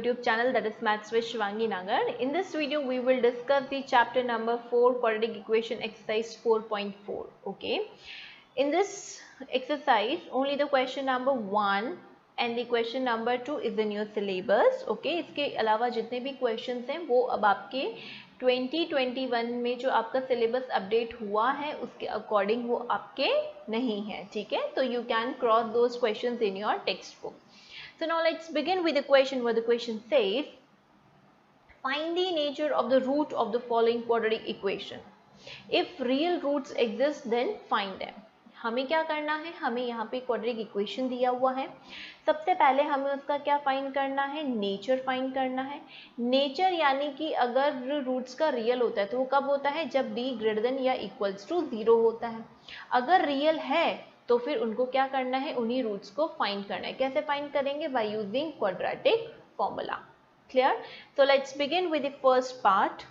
YouTube channel, that is Maths with Shivangi Nagar. In this video we will discuss the chapter number 4 quadratic equation exercise 4.4. Okay, in this exercise only the question number 1 and the question number 2 is in your syllabus. Okay, इसके अलावा जितने भी questions हैं वो अब आपके 2021 में जो आपका सिलेबस अपडेट हुआ है उसके अकॉर्डिंग वो आपके नहीं है. ठीक है, तो you can cross those questions in your text book. So now let's begin with the question where the question says, find the nature of the root of the following quadratic equation. If real roots exist then find them. हमें क्या करना है, हमें यहाँ पे quadratic equation दिया हुआ है. सबसे पहले हमें उसका क्या फाइंड करना है, नेचर फाइंड करना है. नेचर यानी कि अगर रूट्स का रियल होता है तो वो कब होता है, जब d ग्रेटर देन या इक्वल्स टू 0 होता है. अगर रियल है तो फिर उनको क्या करना है, उन्हीं रूट्स को फाइंड करना है. कैसे फाइंड करेंगे, by using quadratic formula. Clear. So let's begin with the first part.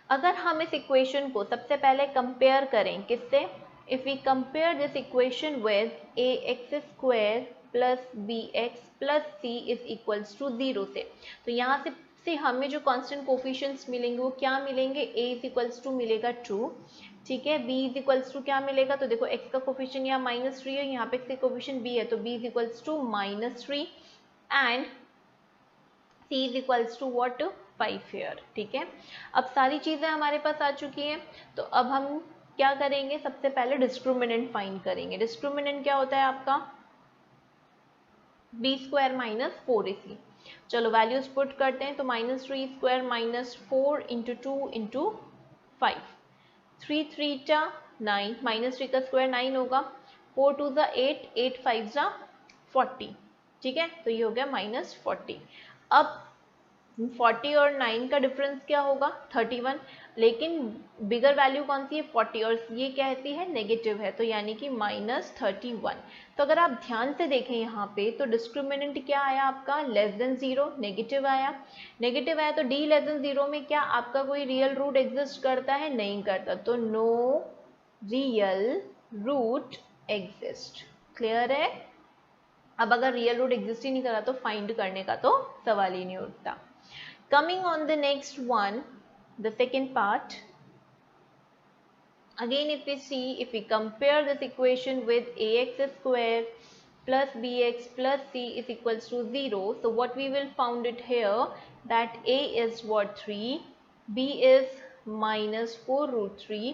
अगर हम इस इक्वेशन को सबसे पहले कंपेयर करें किससे, if we compare this equation with ax square plus bx plus c is equals to 0 से, तो यहाँ से हमें जो कांस्टेंट कोफिशिएंट्स मिलेंगे वो क्या मिलेंगे, a इज इक्वल्स टू मिलेगा 2. ठीक है, b इज इक्वल्स टू क्या मिलेगा, तो देखो x का कोफिशिएंट यहाँ -3 है, यहाँ पे x का कोफिशिएंट b है, तो b is equals to -3 and c is equals to what, 5 here. ठीक है, अब सारी चीजें हमारे पास आ चुकी हैं, तो अब हम क्या करेंगे, सबसे पहले डिस्क्रिमिनेंट फाइंड करेंगे. डिस्क्रिमिनेंट क्या होता है आपका, b स्क्वायर माइनस 4ac. चलो वैल्यूज पुट करते हैं, तो -3 स्क्वायर माइनस 4 इंटू 2 इंटू 5, 3 3 टा 9, -3 का स्क्वायर 9 होगा, 4 2 ज़ा 8, 8 5 ज़ा 40. ठीक है, तो ये हो गया -40. अब 40 और 9 का डिफरेंस क्या होगा, 31, लेकिन बिगर वैल्यू कौन सी है, 40, और ये कहती है नेगेटिव है, तो यानी कि -31. तो अगर आप ध्यान से देखें यहाँ पे तो डिस्क्रिमिनेंट क्या आया आपका, लेस देन 0, नेगेटिव आया. नेगेटिव आया तो d लेस देन 0 में क्या आपका कोई रियल रूट एग्जिस्ट करता है, नहीं करता, तो no real root exist. Clear है. अब अगर रियल रूट एग्जिस्ट ही नहीं करा तो फाइंड करने का तो सवाल ही नहीं उठता. Coming on the next one, the second part. Again, if we see, if we compare this equation with ax square plus bx plus c is equals to 0, so what we will found it here, that a is what, 3, b is -4 root 3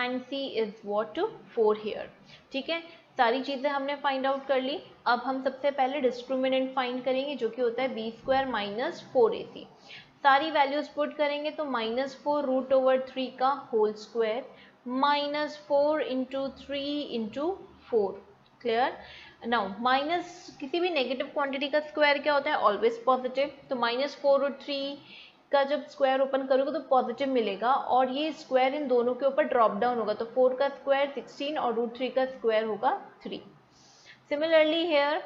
and c is what, 4 here. ठीक है, सारी चीजें हमने find out कर ली. अब हम सबसे पहले डिस्क्रिमिनेंट फाइंड करेंगे जो कि होता है b स्क्वायर माइनस 4ac. सारी वैल्यूज पुट करेंगे तो -4 रूट ओवर 3 का whole square -4 into 3 into 4. Clear. Now minus किसी भी नेगेटिव क्वांटिटी का स्क्वायर क्या होता है, ऑलवेज पॉजिटिव. तो -4 रूट 3 का जब स्क्वायर ओपन करोगे तो पॉजिटिव मिलेगा और ये स्क्वायर इन दोनों के ऊपर ड्रॉप डाउन होगा, तो 4 का स्क्वायर 16 और रूट 3 का स्क्वायर होगा 3. सिमिलरली हेयर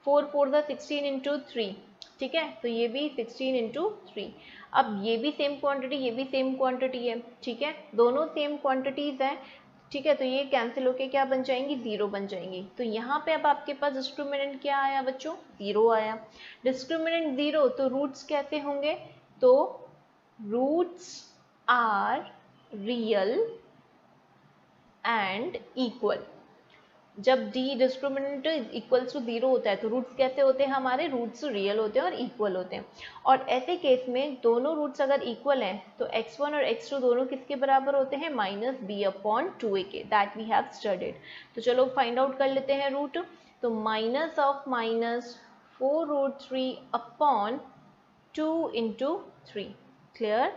4 4 ज़ा 16 इंटू 3. ठीक है, तो ये भी 16 इंटू 3. अब ये भी सेम क्वांटिटी, ये भी सेम क्वांटिटी है. ठीक है, दोनों सेम क्वांटिटीज हैं. ठीक है, तो ये कैंसिल होके क्या बन जाएंगी, 0 बन जाएंगी. तो यहाँ पे अब आपके पास डिस्क्रिमिनेंट क्या आया बच्चों, 0 आया. डिस्क्रिमिनेंट 0, तो रूट्स कैसे होंगे, तो roots are real and equal. जब d डिस्क्रिमिनेंट इक्वल्स टू 0 होता है तो रूट्स कैसे होते हैं, हमारे रूट्स रियल होते हैं और इक्वल होते हैं. और ऐसे केस में दोनों रूट्स अगर इक्वल हैं तो x1 और x2 दोनों किसके बराबर होते हैं, -b/2a के. That we have studied. तो चलो फाइंड आउट कर लेते हैं रूट. तो -4 रूट 3 अपॉन 2 इंटू 3. क्लियर.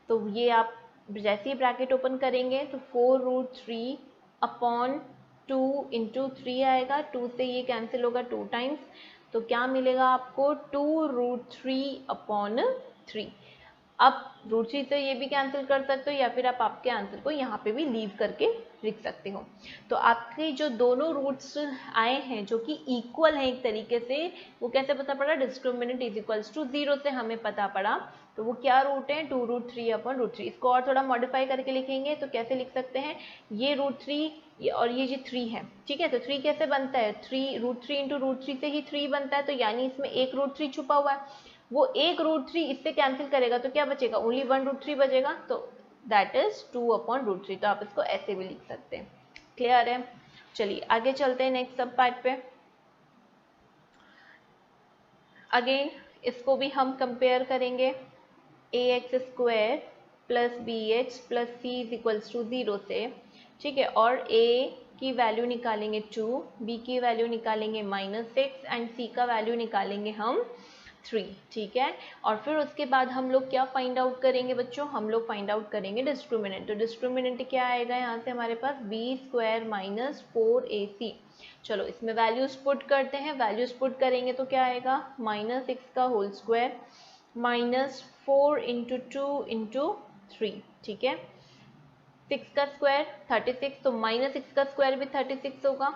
तो ये आप जैसे ही ब्रैकेट ओपन करेंगे तो 4 रूट 3 अपॉन 2 इंटू 3 आएगा, 2 से ये कैंसिल होगा 2 टाइम्स, तो क्या मिलेगा आपको, 2 रूट 3 अपॉन 3. आप रूट 3 से ये भी कैंसिल कर सकते हो या फिर आप आपके आंसर को यहाँ पे भी लीव करके लिख सकते हो। तो आपके जो दोनों रूट्स आए हैं जो कि इक्वल हैं एक तरीके से, वो कैसे पता पड़ा, डिस्क्रिमिनेंट इज इक्वल्स टू 0 से हमें पता पड़ा। तो वो क्या रूट है, 2√3/√3। इसको और थोड़ा मॉडिफाई करके लिखेंगे तो कैसे लिख सकते हैं, ये √3 और ये 3 है, ठीक है। तो 3 कैसे बनता है, √3 इंटू √3 से ही 3 बनता है, तो यानी इसमें एक √3 छुपा हुआ है। वो एक √3 इससे कैंसिल करेगा तो क्या बचेगा, ओनली 1√3 बचेगा, तो दैट इज 2/√3। तो आप इसको ऐसे भी लिख सकते हैं। क्लियर है। चलिए आगे चलते हैं नेक्स्ट सब पार्ट पे। अगेन इसको भी हम कंपेयर करेंगे ax² plus bx plus c is equals to 0 से, ठीक है। और a की वैल्यू निकालेंगे 2, b की वैल्यू निकालेंगे -6 एंड c का वैल्यू निकालेंगे हम 3, ठीक है। और फिर उसके बाद हम लोग क्या फाइंड आउट करेंगे बच्चों, हम लोग फाइंड आउट करेंगे डिस्क्रिमिनेंट। तो डिस्क्रिमिनेंट क्या आएगा यहाँ से हमारे पास, b² - 4ac। चलो इसमें वैल्यूज पुट करते हैं, वैल्यूज पुट करेंगे तो क्या आएगा, -6 का होल स्क्वायर -4 इंटू 2 इंटू 3, ठीक है। 6 का स्क्वायर 36, तो -6 का स्क्वायर भी 36 होगा।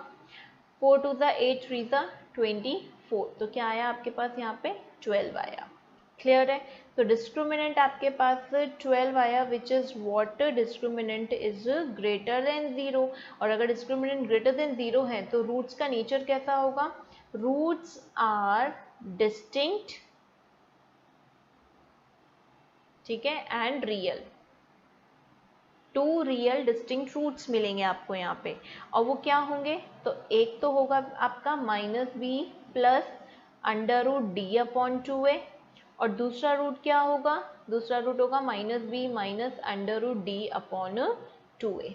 4 2 ज़ा 8, 3 ज़ा 24, तो क्या आया आपके पास यहाँ पे 12 आया। क्लियर है। तो डिस्क्रिमिनेंट आपके पास 12 आया, which is what, discriminant is greater than 0। और अगर डिस्क्रिमिनेंट ग्रेटर देन 0 है तो रूट्स का नेचर कैसा होगा, रूट्स आर डिस्टिंक्ट, ठीक है, and real. 2 real distinct roots मिलेंगे आपको यहाँ पे, और वो क्या होंगे, तो एक तो होगा आपका -b प्लस √d/2a, और दूसरा रूट क्या होगा, दूसरा रूट होगा -b माइनस √d/2a।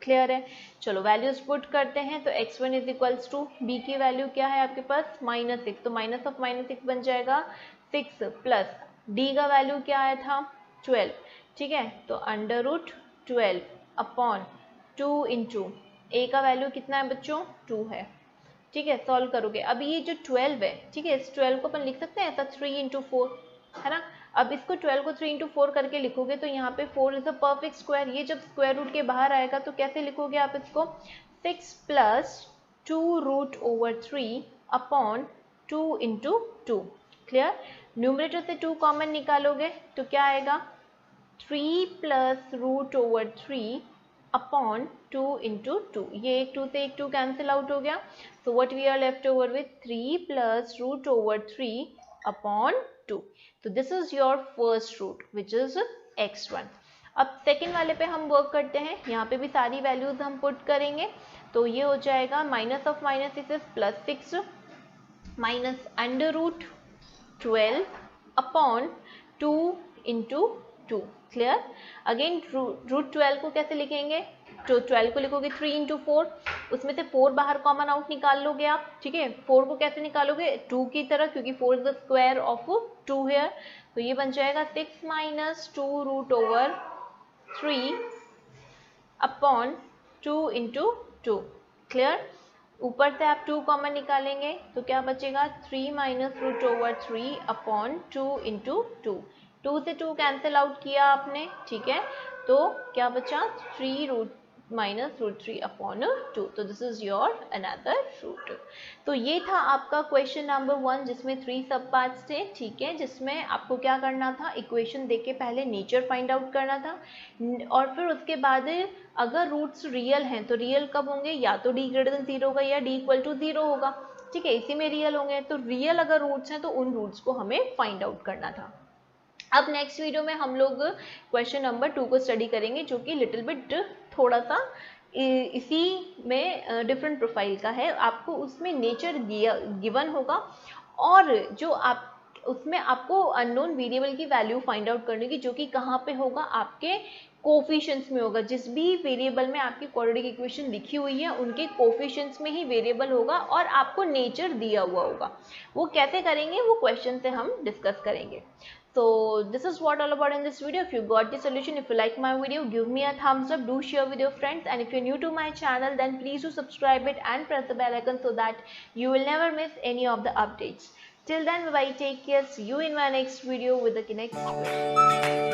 क्लियर है। चलो वैल्यूज पुट करते हैं, तो x1 is equals to, b की वैल्यू क्या है आपके पास -6, तो माइनस ऑफ -6 बन जाएगा 6, प्लस d का वैल्यू क्या आया था 12, ठीक है। तो √12/2 इंटू a का वैल्यू कितना है बच्चों 2 है, ठीक है। सॉल्व करोगे, अब ये जो 12 है, ठीक है, इस 12 को अपन लिख सकते हैं ऐसा 3 इंटू 4, है ना। अब इसको 12 को 3 इंटू 4 करके लिखोगे तो यहाँ पे 4 इज अ परफेक्ट स्क्वायर, ये जब स्क्वायर रूट के बाहर आएगा तो कैसे लिखोगे आप इसको, 6 प्लस 2√3/2 इंटू 2। क्लियर। न्यूमरेटर से 2 कॉमन निकालोगे तो क्या आएगा, 3 प्लस √3/2 इंटू 2, ये एक 2 से एक 2 कैंसिल आउट हो गया। So what we are left over with 3 plus √3/2। तो this is your first root which is x1। अब सेकेंड वाले पे हम वर्क करते हैं, यहाँ पे भी सारी वैल्यूज हम पुट करेंगे, तो ये हो जाएगा minus of -6 is +6 minus √12/2 into 2। Clear. Again √12 को कैसे लिखेंगे, तो 12 को लिखोगे 3 इंटू 4, उसमें से 4 बाहर कॉमन आउट निकाल लोगे आप, ठीक है। 4 को कैसे निकालोगे 2 की तरह, क्योंकि 4 is the square of 2 here, तो ये बन जाएगा 6 माइनस 2√3/2 इंटू 2। क्लियर। ऊपर से आप 2 कॉमन निकालेंगे तो क्या बचेगा, 3 माइनस √3/2 इंटू 2। 2 से 2 कैंसिल आउट किया आपने, ठीक है, तो क्या बचा 3 माइनस √3/2। तो this is your another root. तो ये था आपका क्वेश्चन नंबर 1 जिसमें 3 सब पार्ट्स थे, ठीक है, जिसमें आपको क्या करना था, इक्वेशन देख के पहले नेचर फाइंड आउट करना था, और फिर उसके बाद अगर रूट्स रियल हैं तो रियल कब होंगे, या तो d ग्रेटर देन 0 होगा या d इक्वल टू 0 होगा, ठीक है, इसी में रियल होंगे। तो रियल अगर रूट्स हैं तो उन रूट्स को हमें फाइंड आउट करना था। अब नेक्स्ट वीडियो में हम लोग क्वेश्चन नंबर 2 को स्टडी करेंगे, जो कि लिटिल बिट थोड़ा सा इसी में डिफरेंट प्रोफाइल का है। आपको उसमें नेचर गिवन होगा, और जो आप उसमें आपको अननोन वेरिएबल की वैल्यू फाइंड आउट करने की, जो कि कहाँ पे होगा, आपके कोफिशिएंट्स में होगा। जिस भी वेरिएबल में आपकी क्वाड्रेटिक इक्वेशन लिखी हुई है उनके कोफिशिएंट्स में ही वेरिएबल होगा, और आपको नेचर दिया हुआ होगा। वो कैसे करेंगे वो क्वेश्चन से हम डिस्कस करेंगे। So this is what all about in this video. If you got the solution, if you like my video, give me a thumbs up, do share with your friends, and if you're new to my channel, then please do subscribe it and press the bell icon so that you will never miss any of the updates. Till then, bye, take care. See you in my next video with the next question.